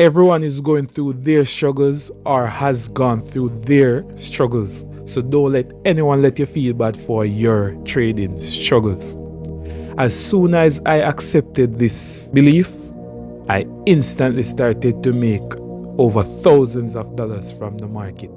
Everyone is going through their struggles or has gone through their struggles. So don't let anyone let you feel bad for your trading struggles. As soon as I accepted this belief, I instantly started to make over thousands of dollars from the market.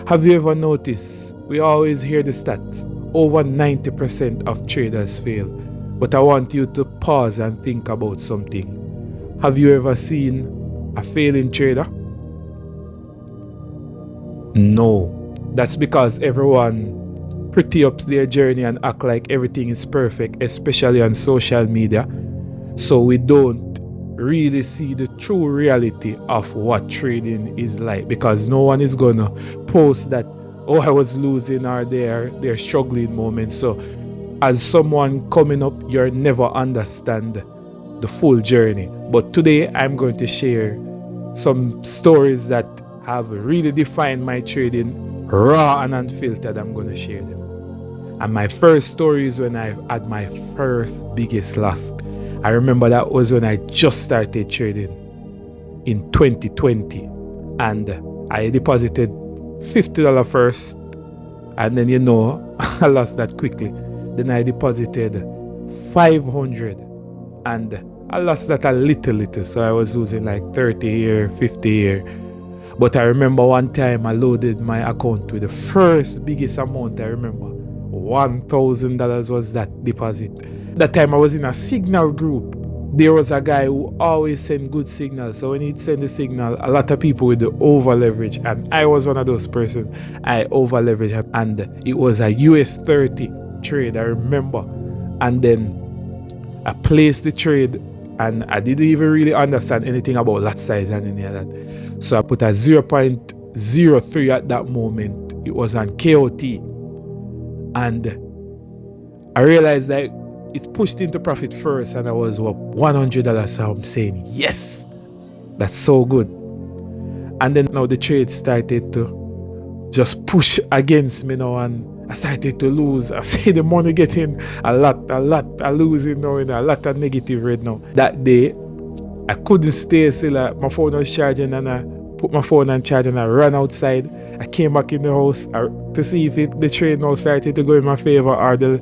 Have you ever noticed, we always hear the stats, over 90% of traders fail. But I want you to pause and think about something. Have you ever seen a failing trader? No. That's because everyone pretty ups their journey and act like everything is perfect, especially on social media. So we don't really see the true reality of what trading is like, because no one is gonna post that, oh, I was losing, or they're struggling moments. So as someone coming up, you'll never understand the full journey. But today I'm going to share some stories that have really defined my trading, raw and unfiltered. I'm going to share them. And my first story is when I had my first biggest loss. I remember that was when I just started trading in 2020. And I deposited $50 first. And then, I lost that quickly. Then I deposited $500. And I lost that a little. So I was losing like 30 here, 50 here. But I remember one time I loaded my account with the first biggest amount I remember. $1,000 was that deposit. That time I was in a signal group. There was a guy who always sent good signals. So when he'd send the signal, a lot of people would over leverage. And I was one of those persons. I over leveraged. And it was a US 30 trade, I remember. And then I placed the trade and I didn't even really understand anything about lot size and any of that. So I put a 0.03 at that moment. It was on KOT. And I realized that it's pushed into profit first and I was up $100. So I'm saying, yes, that's so good. And then now the trade started to just push against me now, and I started to lose. I see the money getting a lot. I losing now in a lot of negative right now. That day, I couldn't stay still. My phone was charging and I put my phone on charge and I ran outside. I came back in the house to see if the trade now started to go in my favor or the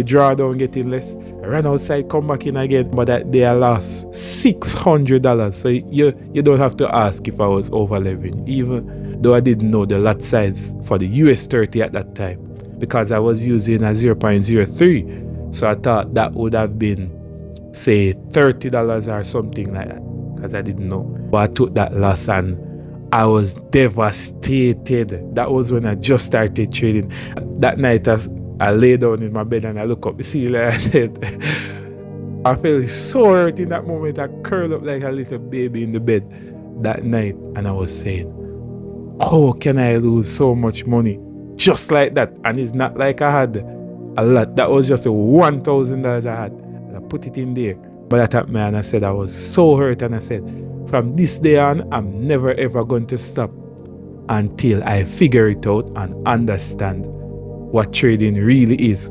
drawdown getting less. I ran outside, come back in again, but that day I lost $600. So you don't have to ask if I was over leveraging, even though I didn't know the lot size for the US 30 at that time, because I was using a 0.03. So I thought that would have been, say, $30 or something like that, because I didn't know. But I took that loss and I was devastated. That was when I just started trading. That night I lay down in my bed and I look up the ceiling. I said, I felt so hurt in that moment. I curled up like a little baby in the bed that night. And I was saying, how can I lose so much money just like that? And it's not like I had a lot. That was just a $1,000 I had. And I put it in there. But at that man, I said, I was so hurt. And I said, from this day on, I'm never ever going to stop until I figure it out and understand what trading really is.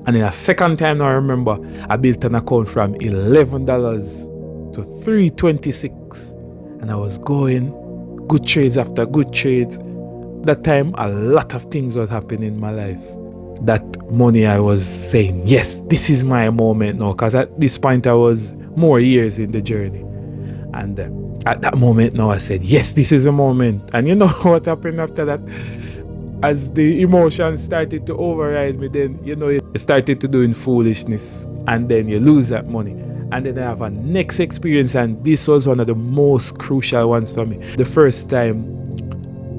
And in a second time now, I remember I built an account from $11 to $326. And I was going good trades after good trades. That time, a lot of things was happening in my life. That money, I was saying, yes, this is my moment now. Because at this point, I was more years in the journey. And at that moment now I said, yes, this is a moment. And you know what happened after that? As the emotions started to override me, then you started to doing foolishness, and then you lose that money. And then I have a next experience, and this was one of the most crucial ones for me. The first time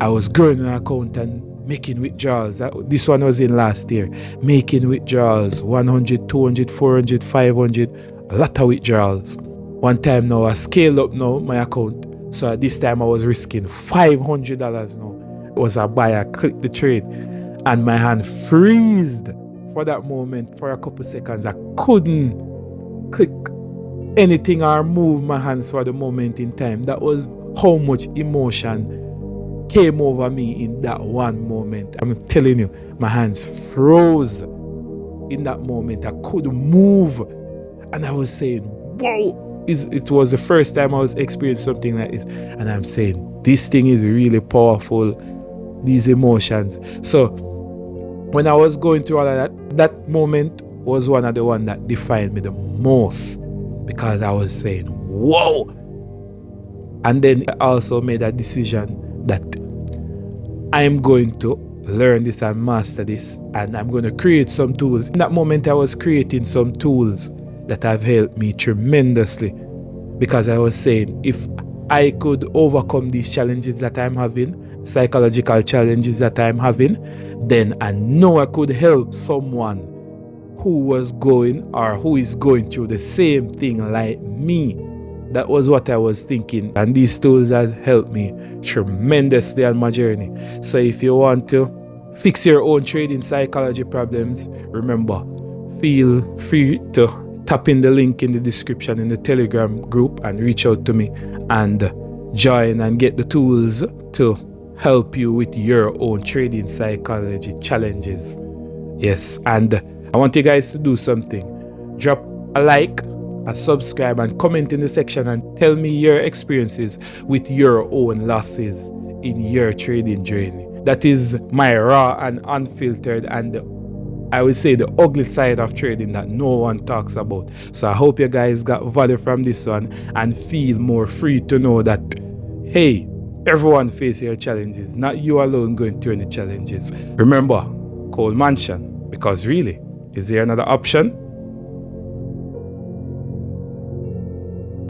I was growing an account and making withdrawals. This one was in last year. Making withdrawals, 100, 200, 400, 500, a lot of withdrawals. One time now, I scaled up now my account. So at this time I was risking $500 now. It was a buy. I clicked the trade and my hand freezed for that moment for a couple seconds. I couldn't click anything or move my hands for the moment in time. That was how much emotion came over me in that one moment. I'm telling you, my hands froze in that moment. I couldn't move. And I was saying, whoa, it was the first time I was experiencing something like this. And I'm saying, this thing is really powerful, these emotions. So when I was going through all of that, that moment was one of the ones that defined me the most, because I was saying, whoa. And then I also made a decision that I'm going to learn this and master this, and I'm going to create some tools. In that moment, I was creating some tools that have helped me tremendously, because I was saying, if I could overcome these challenges that I'm having, psychological challenges that I'm having, then I know I could help someone who was going or who is going through the same thing like me. That was what I was thinking, and these tools have helped me tremendously on my journey. So if you want to fix your own trading psychology problems, remember, feel free to tap in the link in the description in the Telegram group and reach out to me and join and get the tools to help you with your own trading psychology challenges. Yes, and I want you guys to do something. Drop a like, a subscribe, and comment in the section and tell me your experiences with your own losses in your trading journey. That is my raw and unfiltered, and I would say the ugly side of trading that no one talks about. So I hope you guys got value from this one and feel more free to know that, hey, everyone faces your challenges, not you alone going through any challenges. Remember, Cole Mansion, because really, is there another option?